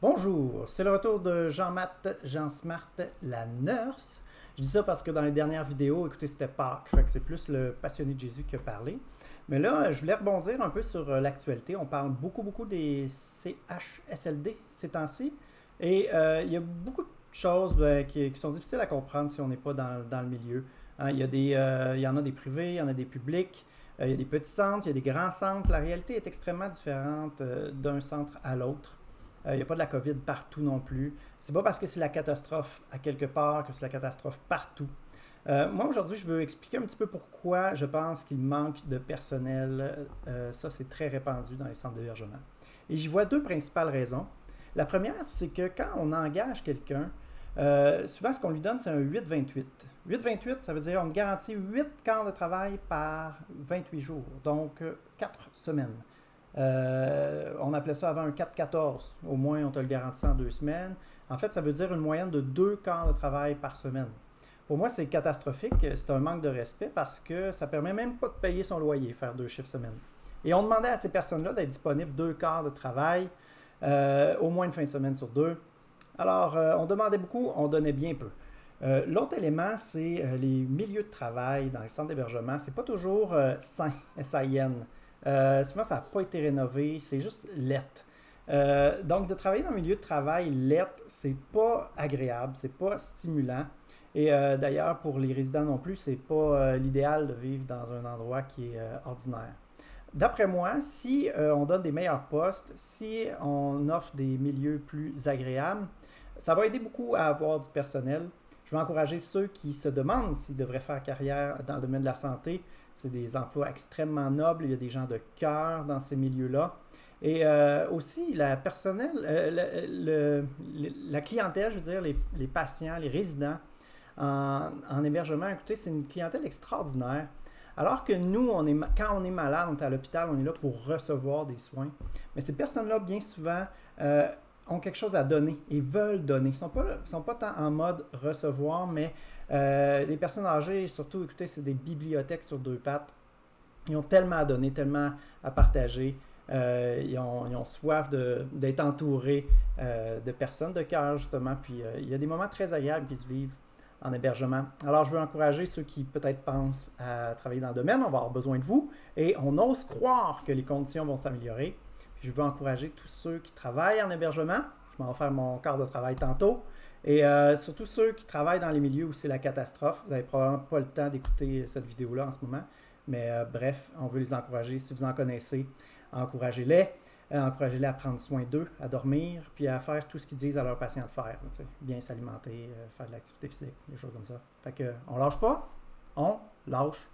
Bonjour, c'est le retour de Jean Smart, la nurse. Je dis ça parce que dans les dernières vidéos, écoutez, c'était Pâques, fait que c'est plus le passionné de Jésus qui a parlé. Mais là, je voulais rebondir un peu sur l'actualité. On parle beaucoup des CHSLD ces temps-ci. Et il y a beaucoup de choses qui sont difficiles à comprendre si on n'est pas dans le milieu. Hein, il y en a des privés, il y en a des publics. Il y a des petits centres, il y a des grands centres. La réalité est extrêmement différente d'un centre à l'autre. Il n'y a pas de la COVID partout non plus. C'est pas parce que c'est la catastrophe à quelque part que c'est la catastrophe partout. Moi, aujourd'hui, je veux expliquer un petit peu pourquoi je pense qu'il manque de personnel. Ça, c'est très répandu dans les centres d'hébergement. Et j'y vois deux principales raisons. La première, c'est que quand on engage quelqu'un, souvent ce qu'on lui donne, c'est un 8-28. 8-28, ça veut dire on garantit 8 quarts de travail par 28 jours, donc 4 semaines. On appelait ça avant un 4-14. Au moins, on te le garantit en 2 semaines. En fait, ça veut dire une moyenne de 2 quarts de travail par semaine. Pour moi, c'est catastrophique. C'est un manque de respect parce que ça ne permet même pas de payer son loyer, faire 2 chiffres semaine. Et on demandait à ces personnes-là d'être disponibles 2 quarts de travail, au moins une fin de semaine sur deux. Alors, on demandait beaucoup, on donnait bien peu. L'autre élément, c'est les milieux de travail dans les centres d'hébergement. C'est pas toujours sain, S-A-I-N. Souvent, ça n'a pas été rénové, c'est juste lettre. Donc, de travailler dans un milieu de travail lettre, c'est pas agréable, c'est pas stimulant. Et d'ailleurs, pour les résidents non plus, c'est pas l'idéal de vivre dans un endroit qui est ordinaire. D'après moi, si on donne des meilleurs postes, si on offre des milieux plus agréables, ça va aider beaucoup à avoir du personnel. Je vais encourager ceux qui se demandent s'ils devraient faire carrière dans le domaine de la santé. C'est des emplois extrêmement nobles. Il y a des gens de cœur dans ces milieux-là. Et aussi, la clientèle, je veux dire, les patients, les résidents en hébergement, écoutez, c'est une clientèle extraordinaire. Alors que nous, quand on est malade, on est à l'hôpital, on est là pour recevoir des soins. Mais ces personnes-là, bien souvent, ont quelque chose à donner et veulent donner. Ils ne sont pas tant en mode recevoir, mais les personnes âgées, surtout, écoutez, c'est des bibliothèques sur deux pattes. Ils ont tellement à donner, tellement à partager. Ils ont soif d'être entourés de personnes de cœur, justement. Puis il y a des moments très agréables qui se vivent en hébergement. Alors, je veux encourager ceux qui peut-être pensent à travailler dans le domaine. On va avoir besoin de vous et on ose croire que les conditions vont s'améliorer. Puis je veux encourager tous ceux qui travaillent en hébergement. Je m'en vais faire mon quart de travail tantôt. Et surtout ceux qui travaillent dans les milieux où c'est la catastrophe. Vous n'avez probablement pas le temps d'écouter cette vidéo-là en ce moment. Mais bref, on veut les encourager. Si vous en connaissez, encouragez-les. Encouragez-les à prendre soin d'eux, à dormir, puis à faire tout ce qu'ils disent à leurs patients de faire. Bien s'alimenter, faire de l'activité physique, des choses comme ça. Fait que, on lâche pas, on lâche